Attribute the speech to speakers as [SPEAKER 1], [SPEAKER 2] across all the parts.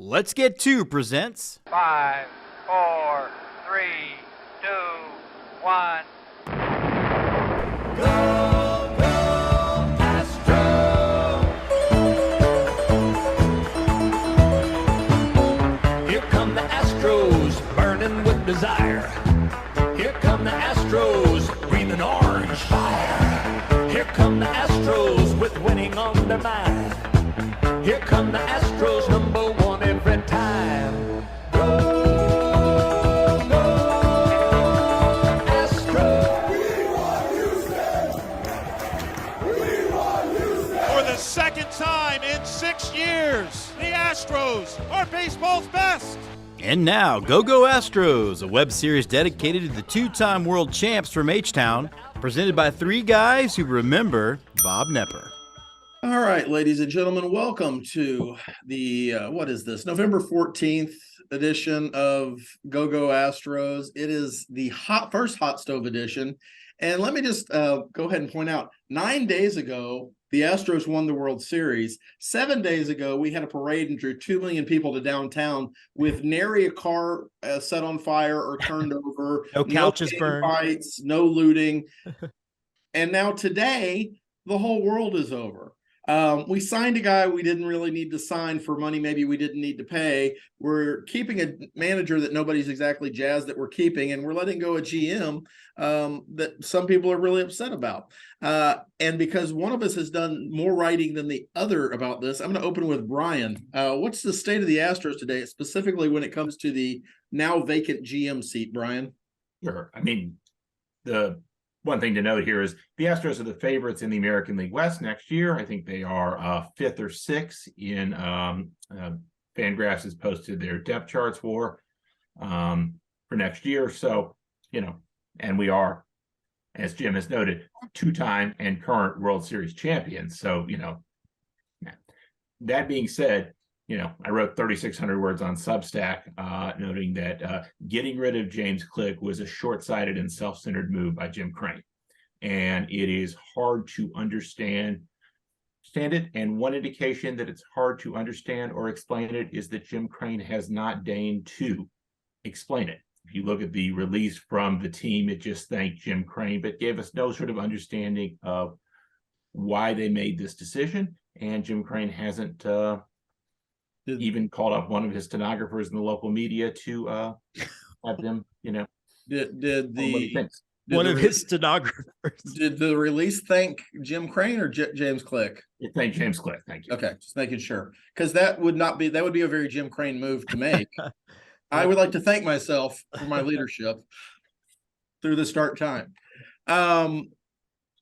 [SPEAKER 1] Let's Get Two presents
[SPEAKER 2] 5, 4, 3, 2, 1.
[SPEAKER 3] Here come the Astros, burning with desire. Here come the Astros, breathing orange fire. Here come the Astros, with winning on their mind. Here come the Astros, number one every time. Go, go, Astros! We want Houston!
[SPEAKER 4] We want Houston! For the second time in 6 years, the Astros are baseball's best.
[SPEAKER 1] And now, Go Astros, a web series dedicated to the two-time world champs from H-Town, presented by three guys who remember Bob Nepper.
[SPEAKER 5] All right, ladies and gentlemen, welcome to the, what is this, November 14th edition of Go Astros. It is the first hot stove edition. And let me just go ahead and point out, 9 days ago, the Astros won the World Series. 7 days ago, we had a parade and drew 2 million people to downtown with nary a car set on fire or turned over.
[SPEAKER 1] No couches burned.
[SPEAKER 5] Fights, no looting. And now today, the whole world is over. We signed a guy we didn't really need to sign for money maybe we didn't need to pay. We're keeping a manager that nobody's exactly jazzed that we're keeping, and we're letting go a GM that some people are really upset about. And because one of us has done more writing than the other about this, I'm going to open with Brian. What's the state of the Astros today, specifically when it comes to the now vacant GM seat, Brian?
[SPEAKER 6] Sure. I mean, the one thing to note here is the Astros are the favorites in the American League West next year. I think they are fifth or sixth in Fangraphs has posted their depth charts for next year. So, and we are, as Jim has noted, two-time and current World Series champions. So, that being said, I wrote 3,600 words on Substack, noting that getting rid of James Click was a short-sighted and self-centered move by Jim Crane. And it is hard to understand it. And one indication that it's hard to understand or explain it is that Jim Crane has not deigned to explain it. If you look at the release from the team, it just thanked Jim Crane, but gave us no sort of understanding of why they made this decision. And Jim Crane hasn't even called up one of his stenographers in the local media to have them,
[SPEAKER 1] One of his stenographers.
[SPEAKER 5] Did the release thank Jim Crane or James Click?
[SPEAKER 6] It thanked James Click. Thank you.
[SPEAKER 5] Okay, just making sure, because that would be a very Jim Crane move to make. I would like to thank myself for my leadership through the start time.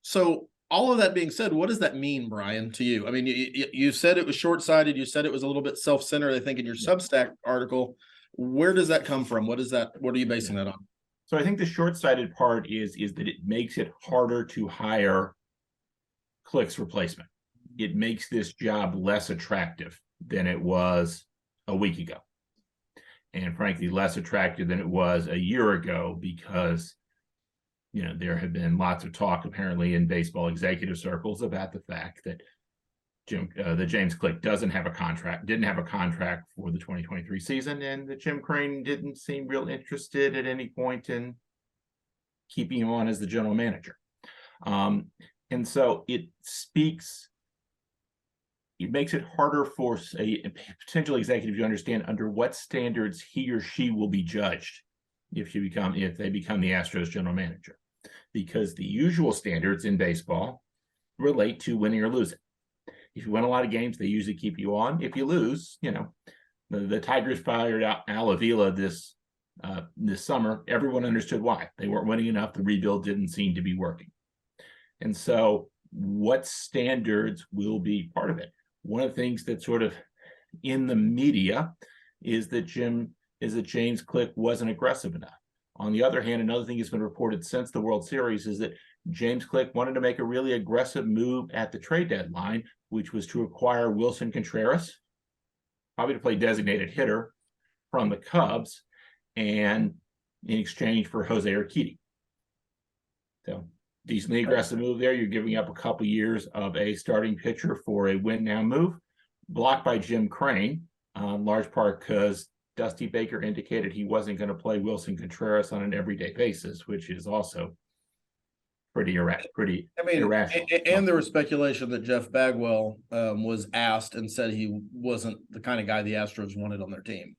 [SPEAKER 5] So all of that being said, what does that mean, Brian, to you? I mean, you said it was short-sighted. You said it was a little bit self-centered, I think, in your Substack article. Where does that come from? What are you basing that on?
[SPEAKER 6] So I think the short-sighted part is that it makes it harder to hire Click's replacement. It makes this job less attractive than it was a week ago. And frankly, less attractive than it was a year ago because there have been lots of talk apparently in baseball executive circles about the fact that James Click didn't have a contract for the 2023 season, and that Jim Crane didn't seem real interested at any point in keeping him on as the general manager. And so it makes it harder for a potential executive to understand under what standards he or she will be judged if they become the Astros general manager. Because the usual standards in baseball relate to winning or losing. If you win a lot of games, they usually keep you on. If you lose, the Tigers fired out Al Avila this summer. Everyone understood why. They weren't winning enough. The rebuild didn't seem to be working. And so what standards will be part of it? One of the things that's sort of in the media is that James Click wasn't aggressive enough. On the other hand, another thing that's been reported since the World Series is that James Click wanted to make a really aggressive move at the trade deadline, which was to acquire Wilson Contreras, probably to play designated hitter from the Cubs, and in exchange for Jose Urquidy. So decently aggressive move there. You're giving up a couple years of a starting pitcher for a win now move, blocked by Jim Crane, in large part because Dusty Baker indicated he wasn't going to play Wilson Contreras on an everyday basis, which is also pretty irrational.
[SPEAKER 5] And there was speculation that Jeff Bagwell was asked and said he wasn't the kind of guy the Astros wanted on their team.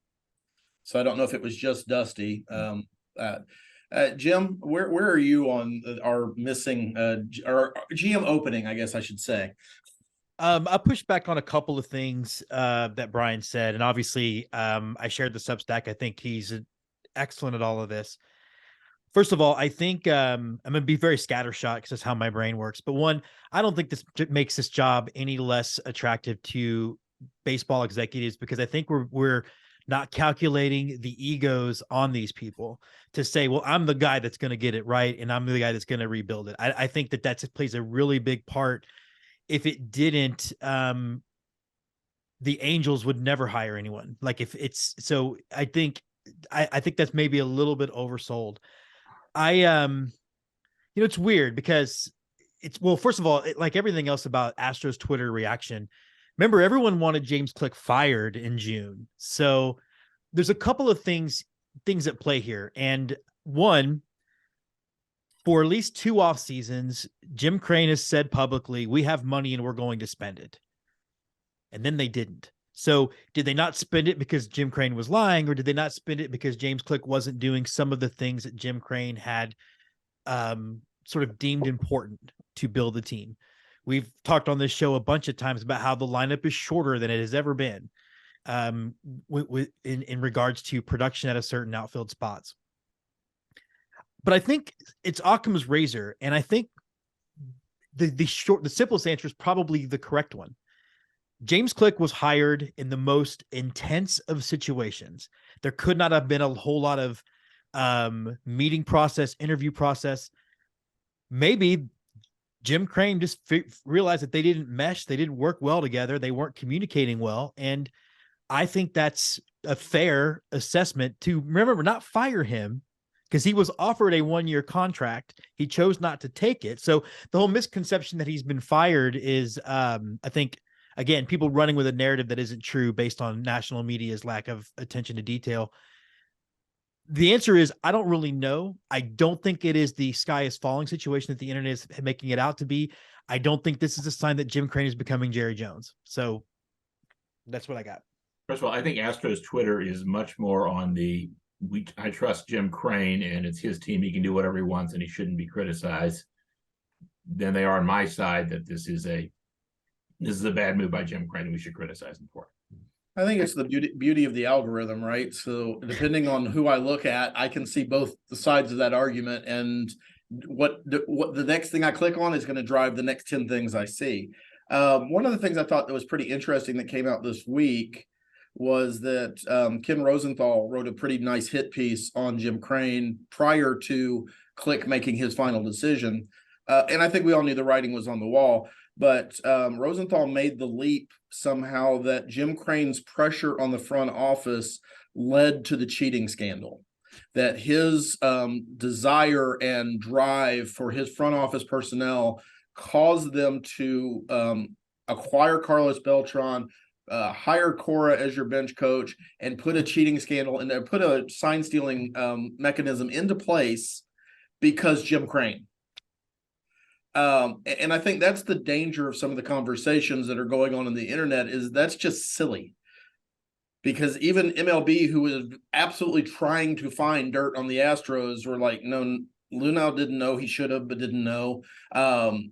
[SPEAKER 5] So I don't know if it was just Dusty. Jim, where are you on our missing our GM opening, I guess I should say?
[SPEAKER 7] I pushed back on a couple of things that Brian said, and obviously I shared the Substack. I think he's excellent at all of this. First of all, I think I'm going to be very scattershot because that's how my brain works. But one, I don't think this makes this job any less attractive to baseball executives, because I think we're not calculating the egos on these people to say, well, I'm the guy that's going to get it right, and I'm the guy that's going to rebuild it. I think that plays a really big part. If it didn't, the Angels would never hire anyone. Like if it's so, I think that's maybe a little bit oversold. It's weird because first of all, like everything else about Astros Twitter reaction, remember everyone wanted James Click fired in June. So there's a couple of things at play here. And one, for at least 2 off seasons, Jim Crane has said publicly, we have money and we're going to spend it. And then they didn't. So did they not spend it because Jim Crane was lying, or did they not spend it because James Click wasn't doing some of the things that Jim Crane had sort of deemed important to build the team? We've talked on this show a bunch of times about how the lineup is shorter than it has ever been in regards to production at a certain outfield spots. But I think it's Occam's razor, and I think the simplest answer is probably the correct one. James Click was hired in the most intense of situations. There could not have been a whole lot of meeting process, interview process. Maybe Jim Crane just realized that they didn't mesh. They didn't work well together. They weren't communicating well. And I think that's a fair assessment to, remember, not fire him, because he was offered a 1-year contract. He chose not to take it. So the whole misconception that he's been fired is, I think, again, people running with a narrative that isn't true based on national media's lack of attention to detail. The answer is, I don't really know. I don't think it is the sky is falling situation that the internet is making it out to be. I don't think this is a sign that Jim Crane is becoming Jerry Jones. So that's what I got.
[SPEAKER 6] First of all, I think Astros Twitter is much more on I trust Jim Crane and it's his team. He can do whatever he wants and he shouldn't be criticized, than they are on my side that this is a bad move by Jim Crane and we should criticize him for it.
[SPEAKER 5] I think it's the beauty of the algorithm, right? So depending on who I look at, I can see both the sides of that argument, and what the next thing I click on is going to drive the next 10 things I see. One of the things I thought that was pretty interesting that came out this week was that Ken Rosenthal wrote a pretty nice hit piece on Jim Crane prior to Click making his final decision. And I think we all knew the writing was on the wall, but Rosenthal made the leap somehow that Jim Crane's pressure on the front office led to the cheating scandal, that his desire and drive for his front office personnel caused them to acquire Carlos Beltran, hire Cora as your bench coach, and put a cheating scandal and put a sign stealing mechanism into place because Jim Crane. And I think that's the danger of some of the conversations that are going on in the internet, is that's just silly. Because even MLB, who was absolutely trying to find dirt on the Astros, were like, no, Lunau didn't know, he should have, but didn't know.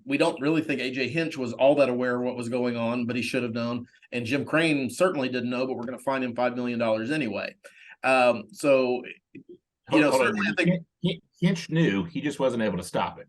[SPEAKER 5] We don't really think AJ Hinch was all that aware of what was going on, but he should have known. And Jim Crane certainly didn't know, but we're going to fine him $5 million anyway. Certainly I think
[SPEAKER 6] Hinch knew, he just wasn't able to stop it.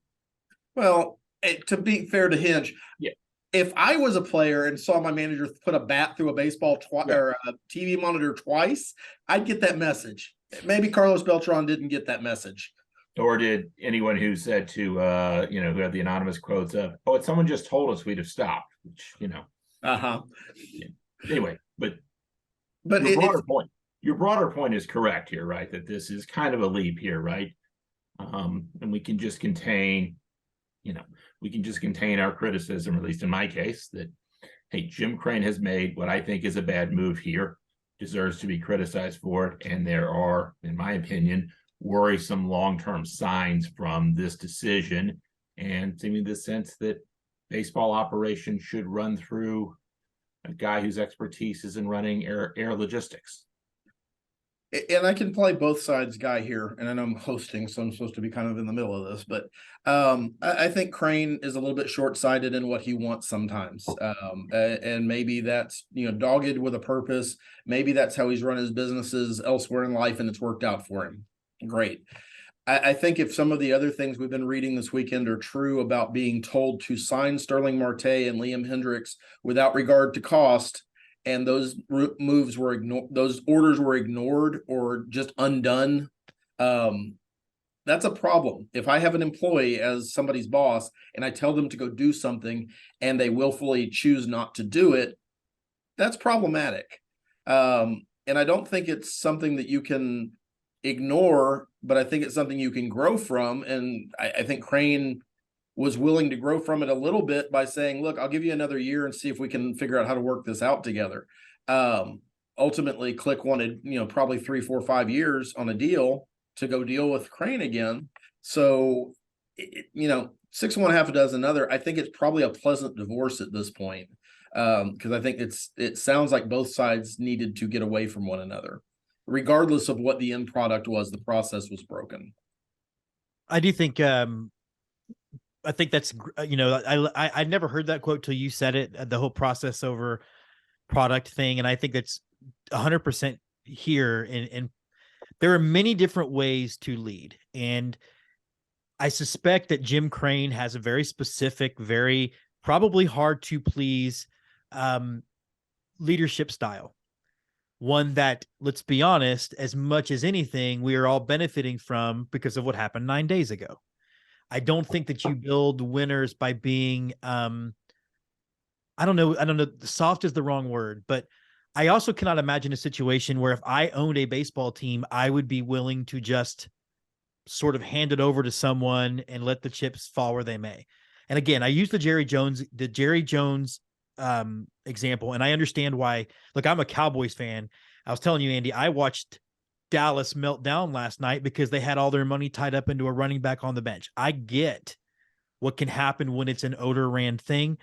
[SPEAKER 5] Well, to be fair to Hinch,
[SPEAKER 6] yeah.
[SPEAKER 5] If I was a player and saw my manager put a bat through a baseball or a TV monitor twice, I'd get that message. Maybe Carlos Beltran didn't get that message.
[SPEAKER 6] Or did anyone who said to, who had the anonymous quotes of, oh, if someone just told us, we'd have stopped, which,
[SPEAKER 5] Uh-huh.
[SPEAKER 6] Yeah. Anyway, but your broader point is correct here, right? That this is kind of a leap here, right? And we can just contain our criticism, at least in my case, that, hey, Jim Crane has made what I think is a bad move here. deserves to be criticized for it. And there are, in my opinion, worrisome long-term signs from this decision, and to me the sense that baseball operations should run through a guy whose expertise is in running air logistics.
[SPEAKER 5] And I can play both sides guy here, and I know I'm hosting, so I'm supposed to be kind of in the middle of this, but I think Crane is a little bit short-sighted in what he wants sometimes. And maybe that's, dogged with a purpose. Maybe that's how he's run his businesses elsewhere in life, and it's worked out for him. Great. I think if some of the other things we've been reading this weekend are true about being told to sign Sterling Marte and Liam Hendriks without regard to cost, and those moves were ignored, those orders were ignored or just undone, that's a problem. If I have an employee as somebody's boss and I tell them to go do something and they willfully choose not to do it, that's problematic. And I don't think it's something that you can ignore, but I think it's something you can grow from. And I think Crane was willing to grow from it a little bit by saying, look, I'll give you another year and see if we can figure out how to work this out together. Ultimately, Click wanted, probably 3, 4, 5 years on a deal to go deal with Crane again. So, 6 of one, half a dozen other. I think it's probably a pleasant divorce at this point, because I think it sounds like both sides needed to get away from one another, regardless of what the end product was. The process was broken.
[SPEAKER 7] I do think. I think that's, I never heard that quote till you said it, the whole process over product thing. And I think that's 100% here. And there are many different ways to lead. And I suspect that Jim Crane has a very specific, very probably hard to please leadership style. One that, let's be honest, as much as anything, we are all benefiting from because of what happened 9 days ago. I don't think that you build winners by being, I don't know, soft is the wrong word, but I also cannot imagine a situation where if I owned a baseball team, I would be willing to just sort of hand it over to someone and let the chips fall where they may. And again, I use the Jerry Jones example, and I understand why. Look, I'm a Cowboys fan. I was telling you, Andy, I watched Dallas melt down last night because they had all their money tied up into a running back on the bench. I get what can happen when it's an odor ran thing,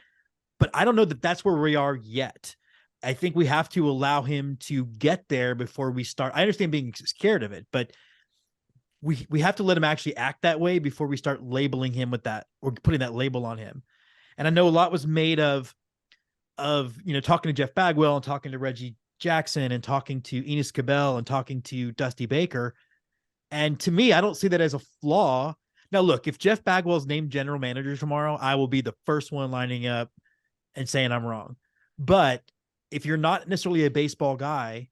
[SPEAKER 7] but I don't know that that's where we are yet. I think we have to allow him to get there before we start. I understand being scared of it, but we have to let him actually act that way before we start labeling him with that or putting that label on him. And I know a lot was made of talking to Jeff Bagwell and talking to Reggie Jackson and talking to Enos Cabell and talking to Dusty Baker. And to me, I don't see that as a flaw. Now, look, if Jeff Bagwell's named general manager tomorrow, I will be the first one lining up and saying I'm wrong. But if you're not necessarily a baseball guy,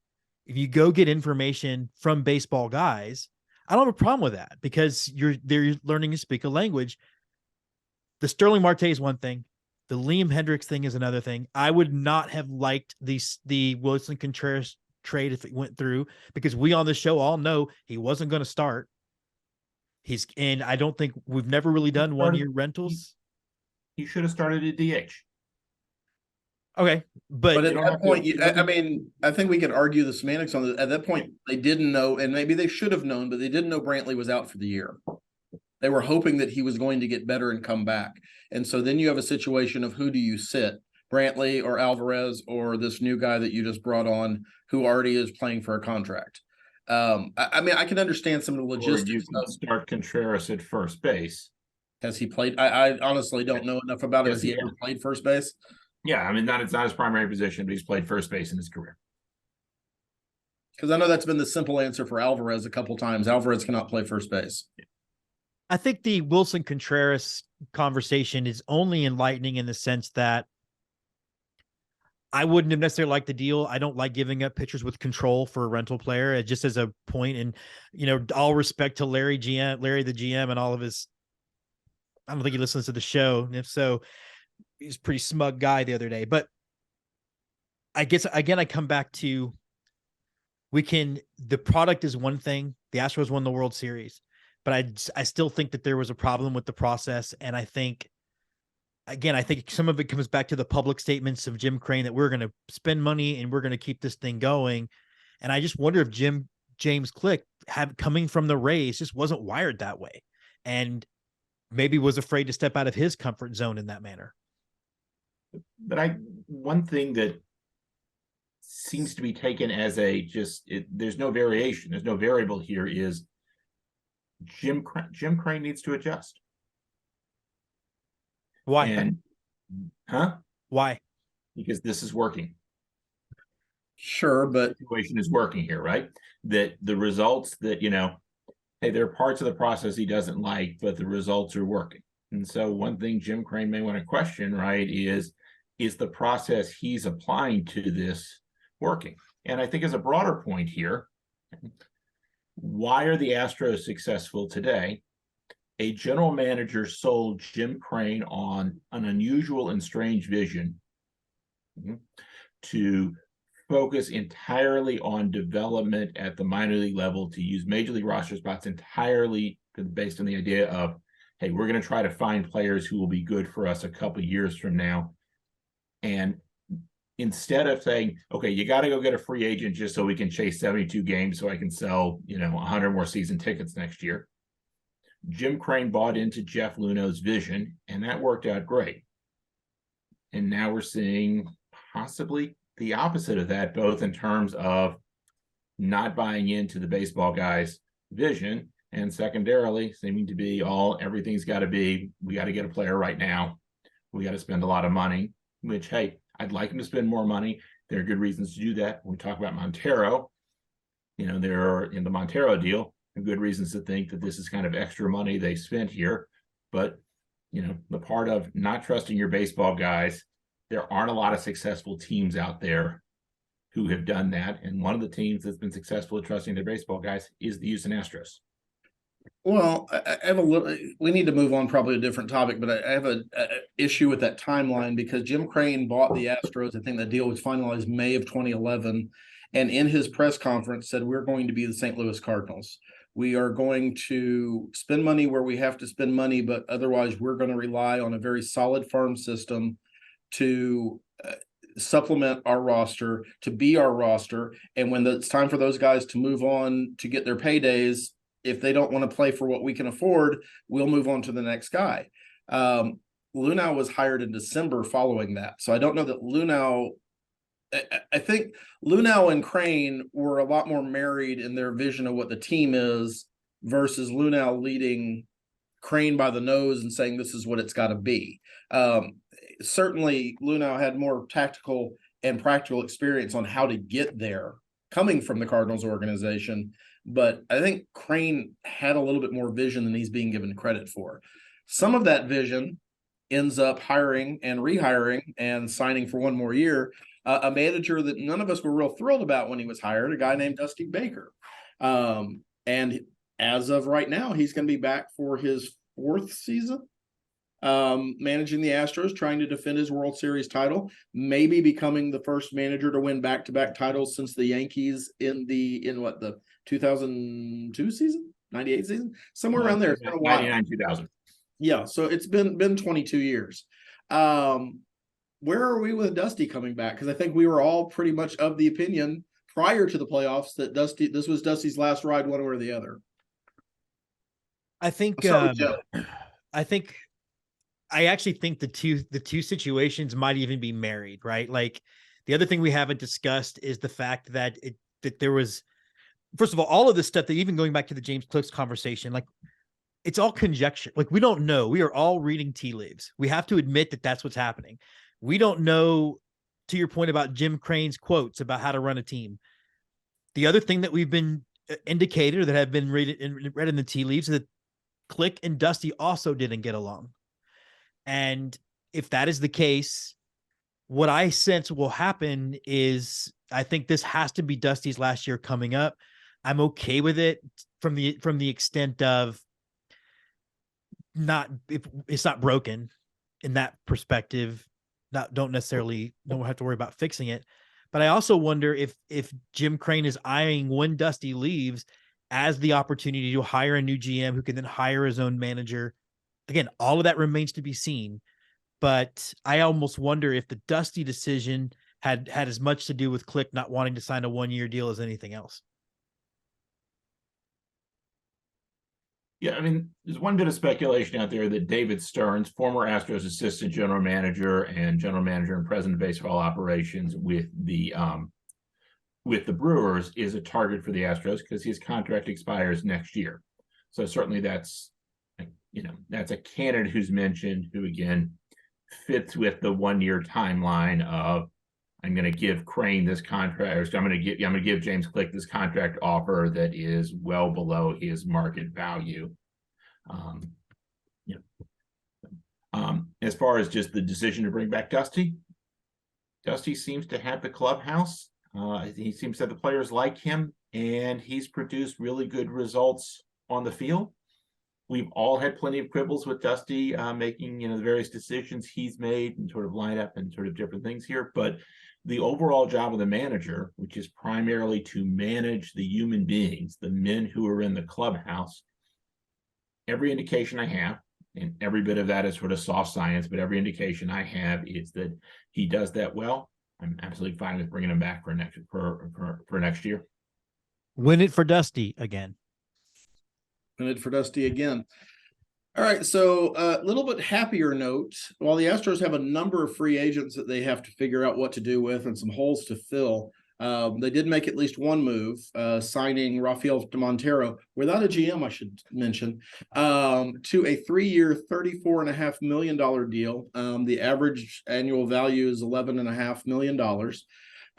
[SPEAKER 7] if you go get information from baseball guys, I don't have a problem with that because they're learning to speak a language. The Sterling Marte is one thing. The Liam Hendriks thing is another thing. I would not have liked the Wilson Contreras trade if it went through because we on the show all know he wasn't going to start. And I don't think we've never really done 1 year rentals.
[SPEAKER 6] He should have started at DH.
[SPEAKER 7] Okay. But
[SPEAKER 5] at that point, I think we could argue the semantics on it. At that point, they didn't know, and maybe they should have known, but they didn't know Brantley was out for the year. They were hoping that he was going to get better and come back. And so then you have a situation of who do you sit, Brantley or Alvarez or this new guy that you just brought on who already is playing for a contract. I can understand some of the logistics. Or you
[SPEAKER 6] can start Contreras at first base.
[SPEAKER 5] Has he played? I honestly don't know enough about it. Has he ever played first base?
[SPEAKER 6] Yeah, it's not his primary position, but he's played first base in his career.
[SPEAKER 5] Because I know that's been the simple answer for Alvarez a couple times. Alvarez cannot play first base.
[SPEAKER 7] I think the Wilson Contreras conversation is only enlightening in the sense that I wouldn't have necessarily liked the deal. I don't like giving up pitchers with control for a rental player just as a point. And, all respect to Larry the GM and all of his, I don't think he listens to the show. And if so, he's a pretty smug guy the other day, but I guess again, I come back to, the product is one thing. The Astros won the World Series. But I still think that there was a problem with the process. And I think some of it comes back to the public statements of Jim Crane that we're going to spend money and we're going to keep this thing going. And I just wonder if James Click coming from the Rays just wasn't wired that way, and maybe was afraid to step out of his comfort zone in that manner.
[SPEAKER 6] But one thing that seems to be taken as there's no variation, there's no variable here, is Jim Crane needs to adjust.
[SPEAKER 7] Why? Why?
[SPEAKER 6] Because this is working.
[SPEAKER 5] Sure, but
[SPEAKER 6] the situation is working here, right? That the results that, hey, there are parts of the process he doesn't like, but the results are working. And so one thing Jim Crane may want to question, right, is the process he's applying to this working? And I think as a broader point here, why are the Astros successful today? A general manager sold Jim Crane on an unusual and strange vision to focus entirely on development at the minor league level, to use major league roster spots entirely based on the idea of, hey, we're going to try to find players who will be good for us a couple of years from now. And instead of saying, okay, you got to go get a free agent just so we can chase 72 games so I can sell, 100 more season tickets next year, Jim Crane bought into Jeff Luhnow's vision, and that worked out great. And now we're seeing possibly the opposite of that, both in terms of not buying into the baseball guy's vision, and secondarily seeming to be everything's got to be, we got to get a player right now. We got to spend a lot of money, which, hey, I'd like him to spend more money. There are good reasons to do that. When we talk about Montero, there are, in the Montero deal, good reasons to think that this is kind of extra money they spent here. But, the part of not trusting your baseball guys, there aren't a lot of successful teams out there who have done that. And one of the teams that's been successful at trusting their baseball guys is the Houston Astros.
[SPEAKER 5] Well, I have we need to move on, probably a different topic, but I have a issue with that timeline, because Jim Crane bought the Astros. I think that deal was finalized May of 2011. And in his press conference said, we're going to be the St. Louis Cardinals. We are going to spend money where we have to spend money, but otherwise we're going to rely on a very solid farm system to supplement our roster, to be our roster. And when it's time for those guys to move on to get their paydays, if they don't want to play for what we can afford, we'll move on to the next guy. Luhnow was hired in December following that. So I don't know that Luhnow, I think Luhnow and Crane were a lot more married in their vision of what the team is, versus Luhnow leading Crane by the nose and saying this is what it's got to be. Certainly Luhnow had more tactical and practical experience on how to get there, coming from the Cardinals organization. But I think Crane had a little bit more vision than he's being given credit for. Some of that vision ends up hiring and rehiring and signing for one more year a manager that none of us were real thrilled about when he was hired, a guy named Dusty Baker. And as of right now, he's going to be back for his fourth season, managing the Astros, trying to defend his World Series title, maybe becoming the first manager to win back-to-back titles since the Yankees in the 2002 season, 98 season, somewhere around there. It's been a while.
[SPEAKER 6] 99, 2000.
[SPEAKER 5] Yeah, so it's been 22 years. Where are we with Dusty coming back? Because I think we were all pretty much of the opinion prior to the playoffs that this was Dusty's last ride, one way or the other.
[SPEAKER 7] I think I actually think the two situations might even be married, right? Like, the other thing we haven't discussed is the fact that there was, first of all of this stuff, that even going back to the James Click conversation, like, it's all conjecture. Like, we don't know. We are all reading tea leaves. We have to admit that that's what's happening. We don't know, to your point about Jim Crane's quotes about how to run a team. The other thing that we've been indicated, or that have been read in the tea leaves, is that Click and Dusty also didn't get along. And if that is the case, what I sense will happen is, I think this has to be Dusty's last year coming up. I'm okay with it from the extent of it's not broken in that perspective. Don't have to worry about fixing it. But I also wonder if Jim Crane is eyeing, when Dusty leaves, as the opportunity to hire a new GM who can then hire his own manager. Again, all of that remains to be seen. But I almost wonder if the Dusty decision had as much to do with Click not wanting to sign a 1-year deal as anything else.
[SPEAKER 6] Yeah, I mean, there's one bit of speculation out there that David Stearns, former Astros assistant general manager and president of baseball operations with the Brewers, is a target for the Astros because his contract expires next year. So certainly that's a candidate who's mentioned, who again fits with the 1-year timeline of, I'm going to give Crane this contract, or I'm going to give James Click this contract offer that is well below his market value. As far as just the decision to bring back Dusty seems to have the clubhouse. He seems to have the players like him, and he's produced really good results on the field. We've all had plenty of quibbles with Dusty making, the various decisions he's made and sort of lineup and sort of different things here. But the overall job of the manager, which is primarily to manage the human beings, the men who are in the clubhouse, every indication I have, and every bit of that is sort of soft science, but every indication I have is that he does that well. I'm absolutely fine with bringing him back for next year.
[SPEAKER 7] Win it for Dusty again.
[SPEAKER 5] Win it for Dusty again. All right, so a little bit happier note. While the Astros have a number of free agents that they have to figure out what to do with and some holes to fill, they did make at least one move, signing Rafael Montero without a GM, I should mention, to a 3-year, $34.5 million deal. The average annual value is $11.5 million.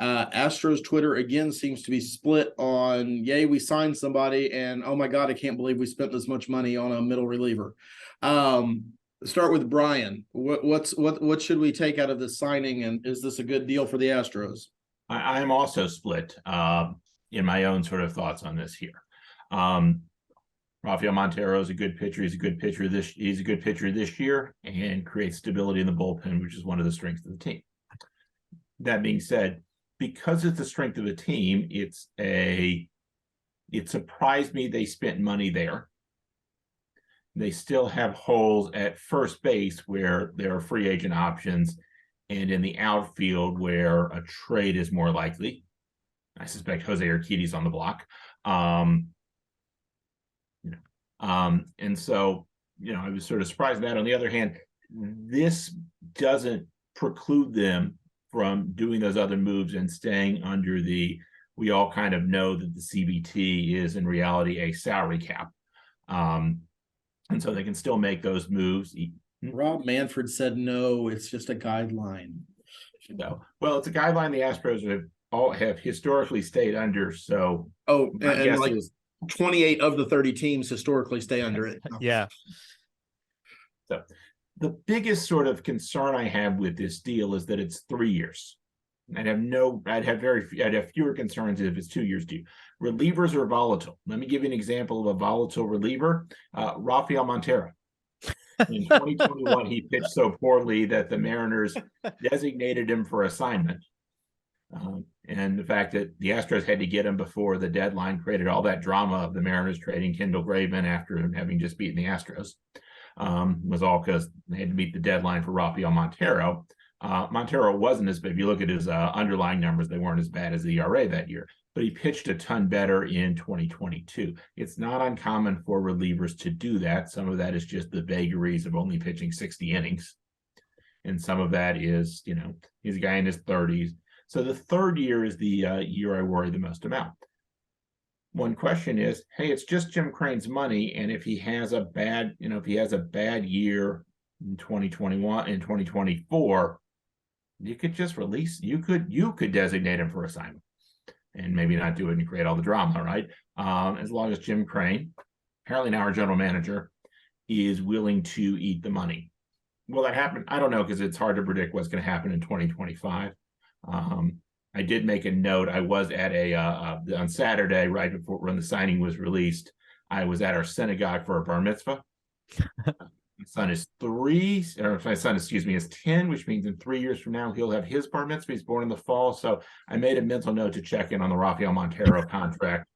[SPEAKER 5] Astros Twitter again seems to be split on, yay, we signed somebody, and oh my God, I can't believe we spent this much money on a middle reliever. Start with Brian. What should we take out of this signing, and is this a good deal for the Astros?
[SPEAKER 6] I am also split in my own sort of thoughts on this here. Rafael Montero is a good pitcher. He's a good pitcher this year and creates stability in the bullpen, which is one of the strengths of the team. That being said, because it's the strength of the team, it surprised me they spent money there. They still have holes at first base where there are free agent options, and in the outfield where a trade is more likely. I suspect Jose Urquidy's on the block. And so, I was sort of surprised at that. On the other hand, this doesn't preclude them from doing those other moves and staying under we all kind of know that the CBT is in reality a salary cap. And so they can still make those moves.
[SPEAKER 5] Rob Manfred said, no, it's just a guideline.
[SPEAKER 6] No. Well, it's a guideline the Astros have historically stayed under. So,
[SPEAKER 5] and like 28 of the 30 teams historically stay under it.
[SPEAKER 7] Yeah.
[SPEAKER 6] So the biggest sort of concern I have with this deal is that it's 3 years. I'd have fewer concerns if it's 2 years due. Relievers are volatile. Let me give you an example of a volatile reliever. Rafael Montero. In 2021, he pitched so poorly that the Mariners designated him for assignment. And the fact that the Astros had to get him before the deadline created all that drama of the Mariners trading Kendall Graveman after having just beaten the Astros. Was all because they had to meet the deadline for Rafael Montero. Montero wasn't as bad. If you look at his underlying numbers, they weren't as bad as the ERA that year, but he pitched a ton better in 2022. It's not uncommon for relievers to do that. Some of that is just the vagaries of only pitching 60 innings. And some of that is, he's a guy in his 30s. So the third year is the year I worry the most about. One question is, hey, it's just Jim Crane's money, and if he has a bad, year in 2021 and 2024, you could just release. You could designate him for assignment, and maybe not do it and create all the drama, right? As long as Jim Crane, apparently now our general manager, is willing to eat the money. Will that happen? I don't know, because it's hard to predict what's going to happen in 2025. I did make a note. I was at on Saturday, right before when the signing was released, I was at our synagogue for a bar mitzvah. My son is 10, which means in 3 years from now, he'll have his bar mitzvah. He's born in the fall. So I made a mental note to check in on the Rafael Montero contract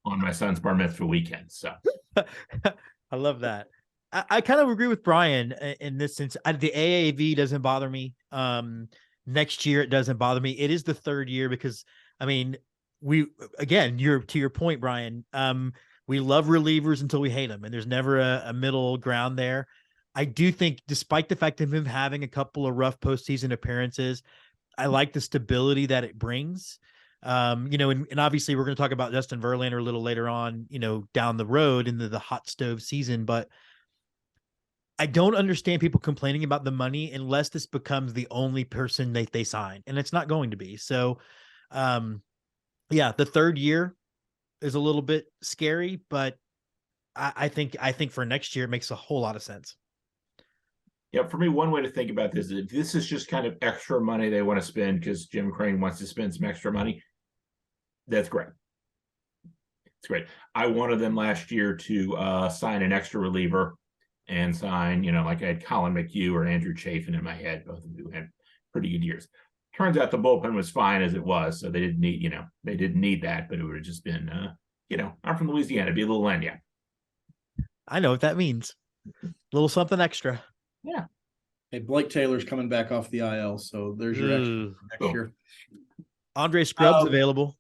[SPEAKER 6] on my son's bar mitzvah weekend. So
[SPEAKER 7] I love that. I kind of agree with Brian in this sense. The AAV doesn't bother me. next year, it doesn't bother me. It is the third year because, I mean, to your point, Brian, we love relievers until we hate them, and there's never a middle ground there. I do think, despite the fact of him having a couple of rough postseason appearances, I like the stability that it brings. And obviously we're going to talk about Justin Verlander a little later on, down the road into the hot stove season, but I don't understand people complaining about the money unless this becomes the only person they sign, and it's not going to be. So, the third year is a little bit scary, but I think for next year, it makes a whole lot of sense.
[SPEAKER 6] Yeah, for me, one way to think about this is if this is just kind of extra money they want to spend because Jim Crane wants to spend some extra money, that's great. It's great. I wanted them last year to sign an extra reliever and sign, like I had Colin McHugh or Andrew Chafin in my head, both of who had pretty good years. Turns out the bullpen was fine as it was, so they didn't need that, but it would have just been, I'm from Louisiana, be a little Lenya.
[SPEAKER 7] I know what that means. A little something extra.
[SPEAKER 6] Yeah.
[SPEAKER 5] Hey, Blake Taylor's coming back off the IL, so there's your extra next year.
[SPEAKER 7] Andre Scrubb's available.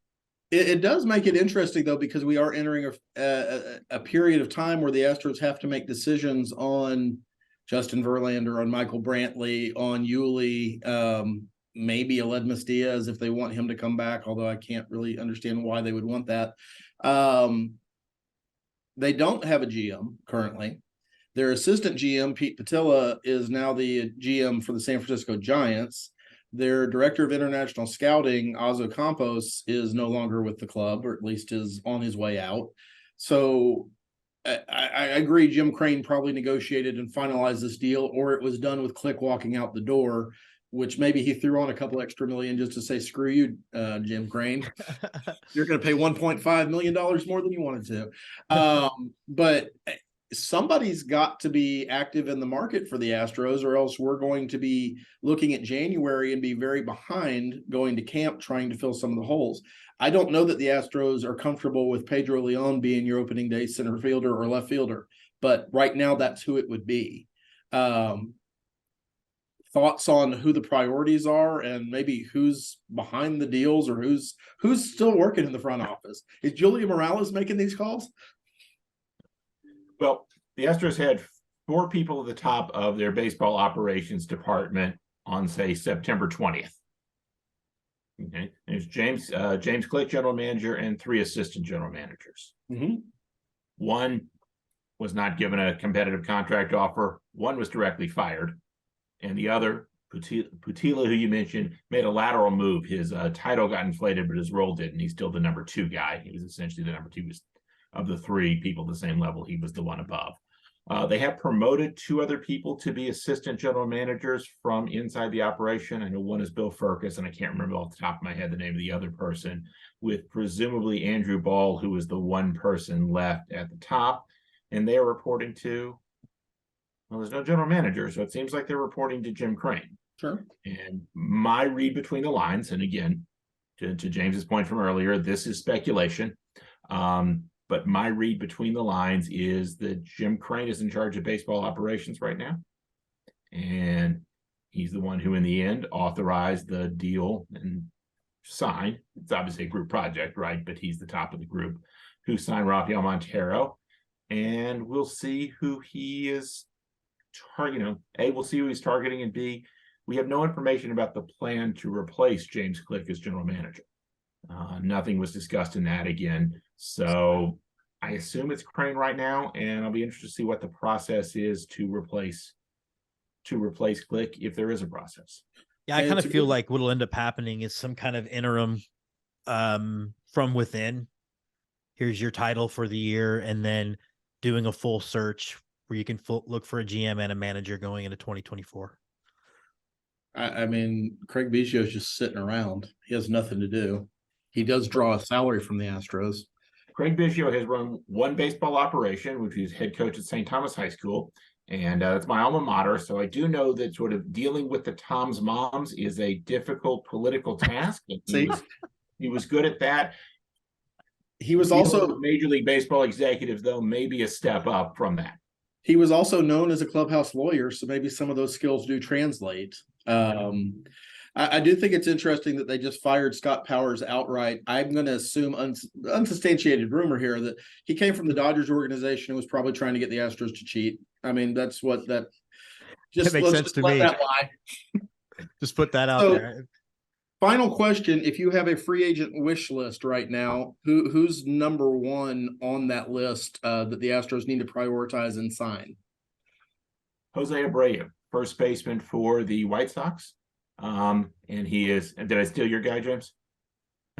[SPEAKER 5] It does make it interesting, though, because we are entering a period of time where the Astros have to make decisions on Justin Verlander, on Michael Brantley, on Yuli, maybe Aledmus Diaz if they want him to come back, although I can't really understand why they would want that. They don't have a GM currently. Their assistant GM, Pete Patilla, is now the GM for the San Francisco Giants. Their director of international scouting, Azo Campos, is no longer with the club, or at least is on his way out. So I agree, Jim Crane probably negotiated and finalized this deal, or it was done with Click walking out the door, which maybe he threw on a couple extra million just to say, screw you, Jim Crane. You're going to pay $1.5 million more than you wanted to. But somebody's got to be active in the market for the Astros, or else we're going to be looking at January and be very behind going to camp trying to fill some of the holes. I don't know that the Astros are comfortable with Pedro Leon being your opening day center fielder or left fielder, but right now that's who it would be. Thoughts on who the priorities are and maybe who's behind the deals or who's still working in the front office? Is Julia Morales making these calls?
[SPEAKER 6] Well, the Astros had 4 people at the top of their baseball operations department on, say, September 20th. Okay, there's James Click, general manager, and 3 assistant general managers.
[SPEAKER 5] Mm-hmm.
[SPEAKER 6] One was not given a competitive contract offer. One was directly fired, and the other, Putila, who you mentioned, made a lateral move. His title got inflated, but his role didn't. He's still the number 2 guy. He was essentially the number 2. Of the 3 people at the same level, he was the one above. They have promoted 2 other people to be assistant general managers from inside the operation. I know one is Bill Furcus, and I can't remember off the top of my head the name of the other person, with presumably Andrew Ball, who is the one person left at the top. And they are reporting to, well, there's no general manager, so it seems like they're reporting to Jim Crane.
[SPEAKER 5] Sure.
[SPEAKER 6] And my read between the lines, and again, to James's point from earlier, this is speculation. But my read between the lines is that Jim Crane is in charge of baseball operations right now. And he's the one who, in the end, authorized the deal and signed. It's obviously a group project, right? But he's the top of the group who signed Rafael Montero. And we'll see who he is targeting. A, we'll see who he's targeting. And B, we have no information about the plan to replace James Click as general manager. Nothing was discussed in that again. So I assume it's Crane right now, and I'll be interested to see what the process is to replace Click, if there is a process.
[SPEAKER 7] Yeah, I kind of feel like what'll end up happening is some kind of interim from within. Here's your title for the year, and then doing a full search where you can look for a GM and a manager going into 2024.
[SPEAKER 5] I mean, Craig Biggio's just sitting around. He has nothing to do. He does draw a salary from the Astros.
[SPEAKER 6] Craig Biggio has run one baseball operation, which is head coach at St. Thomas High School, and that's my alma mater. So I do know that sort of dealing with the Tom's moms is a difficult political task. He was good at that.
[SPEAKER 5] He was also
[SPEAKER 6] Major League Baseball executives, though, maybe a step up from that.
[SPEAKER 5] He was also known as a clubhouse lawyer, so maybe some of those skills do translate. I do think it's interesting that they just fired Scott Powers outright. I'm going to assume unsubstantiated rumor here that he came from the Dodgers organization and was probably trying to get the Astros to cheat. I mean, that's what that just
[SPEAKER 7] That makes
[SPEAKER 5] let's
[SPEAKER 7] sense
[SPEAKER 5] just
[SPEAKER 7] to
[SPEAKER 5] let
[SPEAKER 7] me.
[SPEAKER 5] that lie.
[SPEAKER 7] Just put that out
[SPEAKER 5] So-
[SPEAKER 7] there.
[SPEAKER 5] Final question: if you have a free agent wish list right now, who's number one on that list that the Astros need to prioritize and sign?
[SPEAKER 6] Jose Abreu, first baseman for the White Sox. And he is, did I steal your guy, James?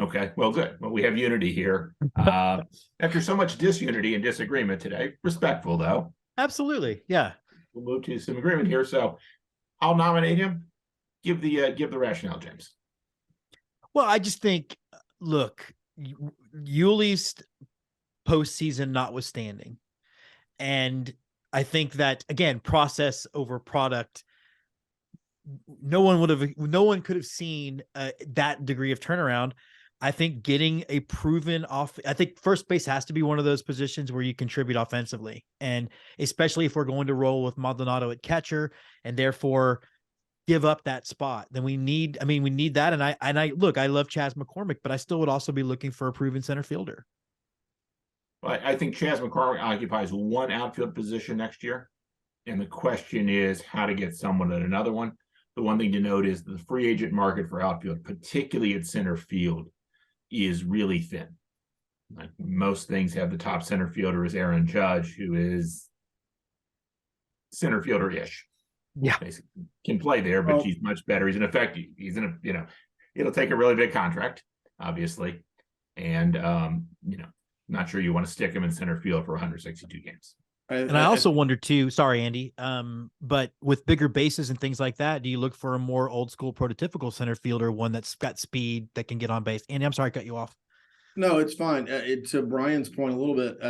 [SPEAKER 6] Okay, well, good. Well, we have unity here. After so much disunity and disagreement today, respectful though.
[SPEAKER 7] Absolutely. Yeah.
[SPEAKER 6] We'll move to some agreement here. So I'll nominate him. Give the rationale, James.
[SPEAKER 7] Well, I just think, look, Yuli's postseason notwithstanding, and I think that again, process over product. No one could have seen that degree of turnaround. I think getting a proven I think first base has to be one of those positions where you contribute offensively, and especially if we're going to roll with Maldonado at catcher, and therefore give up that spot, then we need that. And I look, I love Chas McCormick, but I still would also be looking for a proven center fielder.
[SPEAKER 6] Well, I think Chas McCormick occupies one outfield position next year. And the question is how to get someone at another one. The one thing to note is the free agent market for outfield, particularly at center field, is really thin. Like most things have the top center fielder is Aaron Judge, who is center fielder-ish.
[SPEAKER 7] Yeah.
[SPEAKER 6] Basically can play there, but he's much better. He's an effective. He's in a, it'll take a really big contract, obviously. And, not sure you want to stick him in center field for 162 games.
[SPEAKER 7] And I also wonder too, sorry, Andy, but with bigger bases and things like that, do you look for a more old school prototypical center fielder, one that's got speed that can get on base? Andy, I'm sorry I cut you off.
[SPEAKER 5] No, it's fine. To Brian's point a little bit,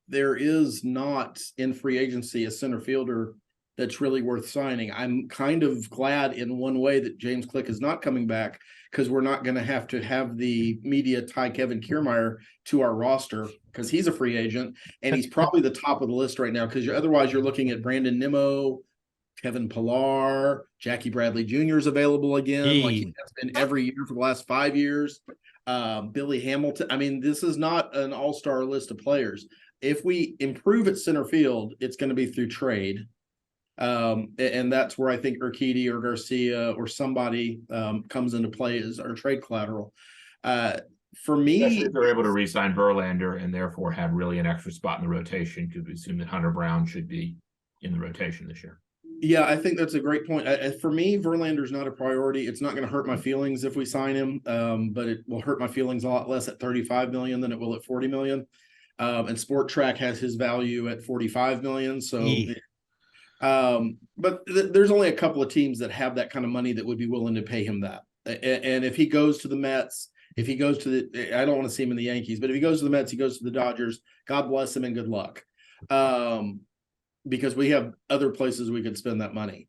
[SPEAKER 5] there is not in free agency a center fielder that's really worth signing. I'm kind of glad in one way that James Click is not coming back, because we're not going to have the media tie Kevin Kiermaier to our roster, because he's a free agent and he's probably the top of the list right now, because otherwise you're looking at Brandon Nimmo, Kevin Pillar, Jackie Bradley Jr. is available again, like he has been every year for the last 5 years. Billy Hamilton. I mean, this is not an all-star list of players. If we improve at center field, it's going to be through trade. And that's where I think Urquidy or Garcia or somebody comes into play as our trade collateral. For me,
[SPEAKER 6] especially if they're able to re-sign Verlander and therefore have really an extra spot in the rotation, because we assume that Hunter Brown should be in the rotation this year.
[SPEAKER 5] Yeah, I think that's a great point. For me, Verlander's not a priority. It's not going to hurt my feelings if we sign him, but it will hurt my feelings a lot less at $35 million than it will at $40 million. And Sport Track has his value at $45 million. So. But there's only a couple of teams that have that kind of money that would be willing to pay him that. And if he goes to the Mets, if he goes to I don't want to see him in the Yankees, but if he goes to the Mets, he goes to the Dodgers, God bless him and good luck. Because we have other places we could spend that money.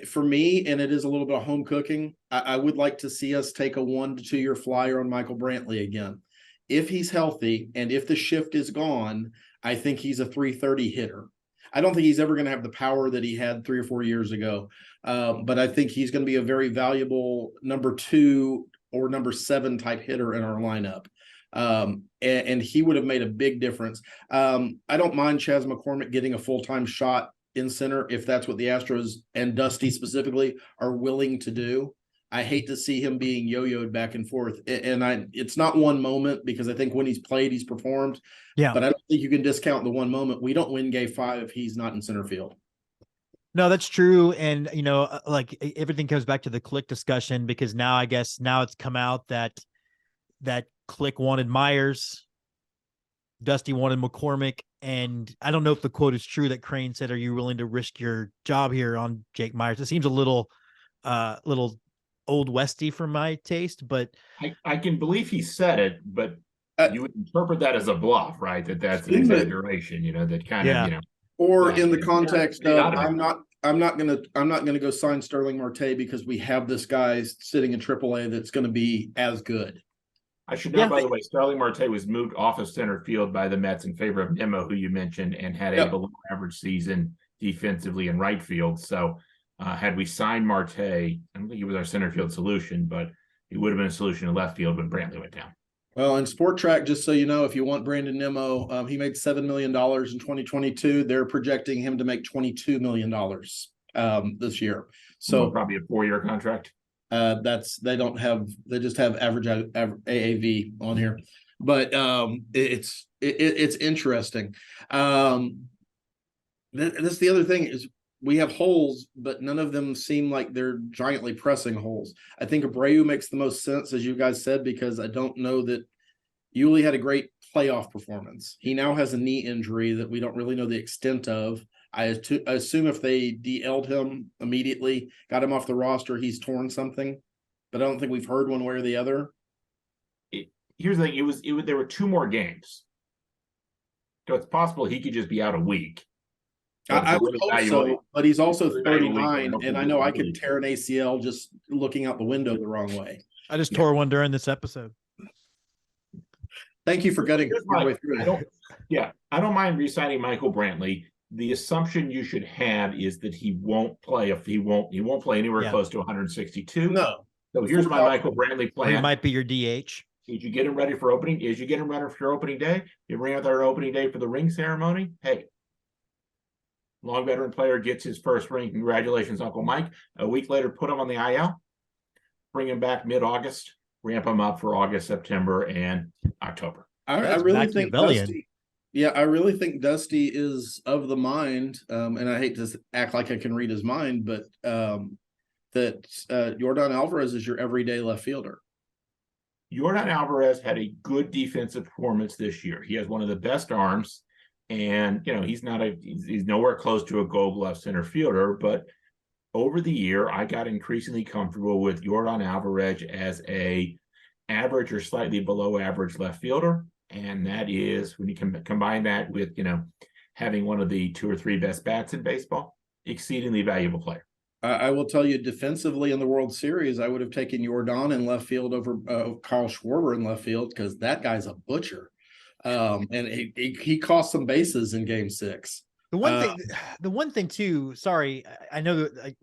[SPEAKER 5] For me, and it is a little bit of home cooking, I would like to see us take a 1 to 2 year flyer on Michael Brantley again. If he's healthy and if the shift is gone, I think he's a 330 hitter. I don't think he's ever going to have the power that he had 3 or 4 years ago. But I think he's going to be a very valuable number 2 or number 7 type hitter in our lineup. And he would have made a big difference. I don't mind Chas McCormick getting a full-time shot in center if that's what the Astros and Dusty specifically are willing to do. I hate to see him being yo-yoed back and forth. And it's not one moment, because I think when he's played, he's performed. Yeah. But I don't think you can discount the one moment. We don't win game 5 if he's not in center field.
[SPEAKER 7] No, that's true. And, like everything comes back to the Click discussion, because now it's come out that Click wanted Myers, Dusty wanted McCormick. And I don't know if the quote is true that Crane said, "Are you willing to risk your job here on Jake Myers?" It seems a little old westy for my taste, but
[SPEAKER 6] I can believe he said it, but you would interpret that as a bluff, right? That's an exaggeration, that kind of,
[SPEAKER 5] or in the context of I'm not gonna go sign Sterling Marte because we have this guy sitting in AAA that's going to be as good.
[SPEAKER 6] I should note, by the way, Sterling Marte was moved off of center field by the Mets in favor of Nimmo, who you mentioned, and had a below average season defensively in right field. So Had we signed Marte, I don't think he was our center field solution, but he would have been a solution in left field when Brantley went down.
[SPEAKER 5] Well, in Sport Track, just so you know, if you want Brandon Nimmo, he made $7 million in 2022. They're projecting him to make $22 million this year. So
[SPEAKER 6] probably a 4-year contract.
[SPEAKER 5] they just have average AAV on here, but it's interesting. That's the other thing is we have holes, but none of them seem like they're giantly pressing holes. I think Abreu makes the most sense, as you guys said, because I don't know that Yuli had a great playoff performance. He now has a knee injury that we don't really know the extent of. I assume if they DL'd him immediately, got him off the roster, he's torn something, but I don't think we've heard one way or the other.
[SPEAKER 6] Here's the thing: there were 2 more games, so it's possible he could just be out a week.
[SPEAKER 5] I would hope so, but he's also 39, and I know I could tear an ACL just looking out the window the wrong way.
[SPEAKER 7] I just tore one during this episode.
[SPEAKER 5] Thank you for getting your way through it.
[SPEAKER 6] I don't mind re-signing Michael Brantley. The assumption you should have is that he won't play he won't play anywhere close to 162.
[SPEAKER 5] No.
[SPEAKER 6] So here's my Michael Brantley plan.
[SPEAKER 7] He might be your DH.
[SPEAKER 6] Did you get him ready for opening? Is you get him ready for your opening day? You bring out their opening day for the ring ceremony? Hey, long veteran player gets his first ring. Congratulations, Uncle Mike. A week later, put him on the IL. Bring him back mid-August. Ramp him up for August, September, and October.
[SPEAKER 5] I really think Dusty. Yeah, I really think Dusty is of the mind, and I hate to act like I can read his mind, but that Yordan Alvarez is your everyday left fielder.
[SPEAKER 6] Yordan Alvarez had a good defensive performance this year. He has one of the best arms, and he's nowhere close to a Gold Glove center fielder. But over the year, I got increasingly comfortable with Yordan Alvarez as a average or slightly below average left fielder. And that is, when you can combine that with, having one of the 2 or 3 best bats in baseball, exceedingly valuable player.
[SPEAKER 5] I will tell you, defensively in the World Series, I would have taken Yordan in left field over Kyle Schwarber in left field, because that guy's a butcher. And he cost some bases in Game 6.
[SPEAKER 7] The one thing too, sorry, I know that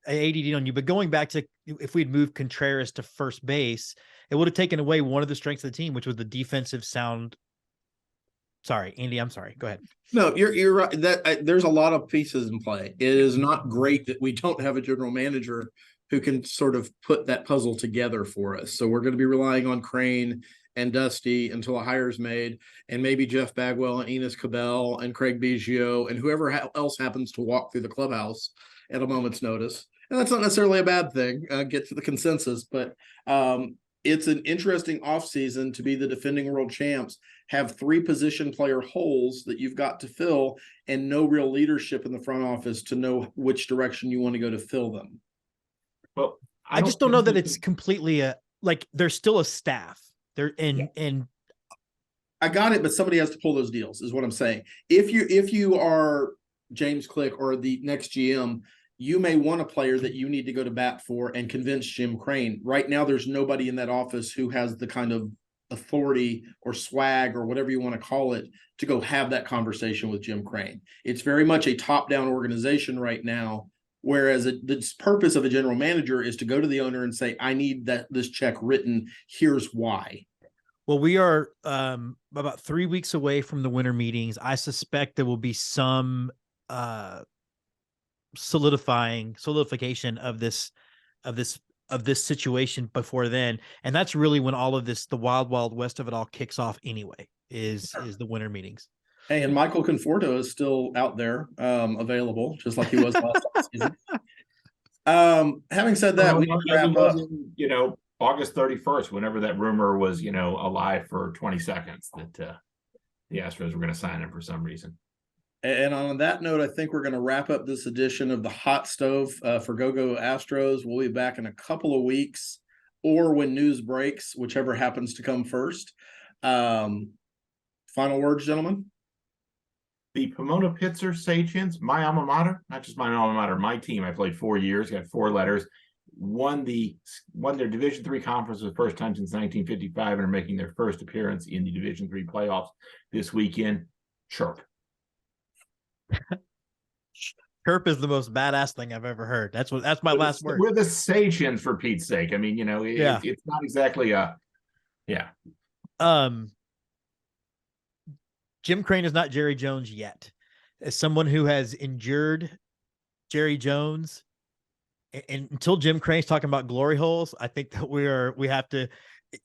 [SPEAKER 7] I ADD on you, but going back to if we'd moved Contreras to first base, it would have taken away one of the strengths of the team, which was the defensive sound. Sorry, Andy, I'm sorry. Go ahead.
[SPEAKER 5] No, you're right. There's a lot of pieces in play. It is not great that we don't have a general manager who can sort of put that puzzle together for us. So we're going to be relying on Crane and Dusty until a hire's made, and maybe Jeff Bagwell and Enos Cabell and Craig Biggio and whoever else happens to walk through the clubhouse at a moment's notice. And that's not necessarily a bad thing. Get to the consensus, but it's an interesting offseason to be the defending world champs, have 3 position player holes that you've got to fill, and no real leadership in the front office to know which direction you want to go to fill them.
[SPEAKER 6] Well,
[SPEAKER 7] I just don't know that it's completely there's still a staff there, and
[SPEAKER 5] I got it, but somebody has to pull those deals, is what I'm saying. If you are James Click or the next GM, you may want a player that you need to go to bat for and convince Jim Crane. Right now, there's nobody in that office who has the kind of authority or swag or whatever you want to call it to go have that conversation with Jim Crane. It's very much a top-down organization right now, whereas the purpose of a general manager is to go to the owner and say, I need this check written. Here's why.
[SPEAKER 7] Well, we are about 3 weeks away from the winter meetings. I suspect there will be some solidification of this situation before then, and that's really when all of this, the wild west of it all, kicks off anyway, is the winter meetings.
[SPEAKER 5] Hey, and Michael Conforto is still out there, available, just like he was last season. Having said that, we wrap up.
[SPEAKER 6] August 31st, whenever that rumor was, alive for 20 seconds that the Astros were going to sign him for some reason.
[SPEAKER 5] And on that note, I think we're going to wrap up this edition of the Hot Stove for Go Astros. We'll be back in a couple of weeks, or when news breaks, whichever happens to come first. Final words, gentlemen?
[SPEAKER 6] The Pomona Pitzer Sagehens, my alma mater, not just my alma mater, my team. I played 4 years, got 4 letters, won their Division III conference for the first time since 1955, and are making their first appearance in the Division III playoffs this weekend. Chirp.
[SPEAKER 7] Chirp is the most badass thing I've ever heard. That's my last word.
[SPEAKER 6] We're the Saiyans, for Pete's sake. I mean,
[SPEAKER 7] Yeah.
[SPEAKER 6] it's not exactly yeah.
[SPEAKER 7] Jim Crane is not Jerry Jones yet. As someone who has endured Jerry Jones, and until Jim Crane's talking about glory holes, I think that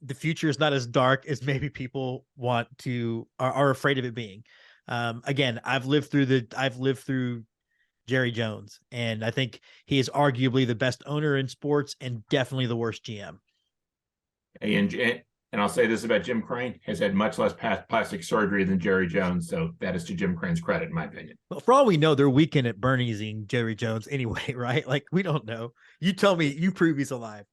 [SPEAKER 7] the future is not as dark as maybe people are afraid of it being. Again, I've lived through Jerry Jones, and I think he is arguably the best owner in sports and definitely the worst GM.
[SPEAKER 6] And I'll say this about Jim Crane, has had much less plastic surgery than Jerry Jones. So that is to Jim Crane's credit, in my opinion.
[SPEAKER 7] Well, for all we know, they're weekend at Bernie'sing Jerry Jones anyway, right? Like, we don't know. You tell me, you prove he's alive.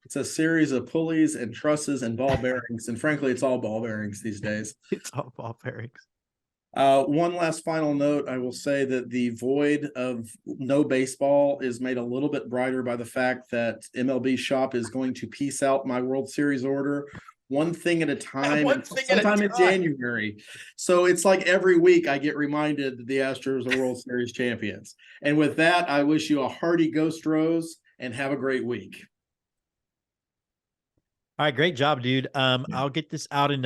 [SPEAKER 5] It's a series of pulleys and trusses and ball bearings. And frankly, it's all ball bearings these days.
[SPEAKER 7] It's all ball bearings.
[SPEAKER 5] One last final note, I will say that the void of no baseball is made a little bit brighter by the fact that MLB Shop is going to piece out my World Series order one thing at a time, sometime in January. So it's like every week I get reminded that the Astros are World Series champions. And with that, I wish you a hearty Go Astros and have a great week.
[SPEAKER 7] All right, great job, dude. I'll get this out in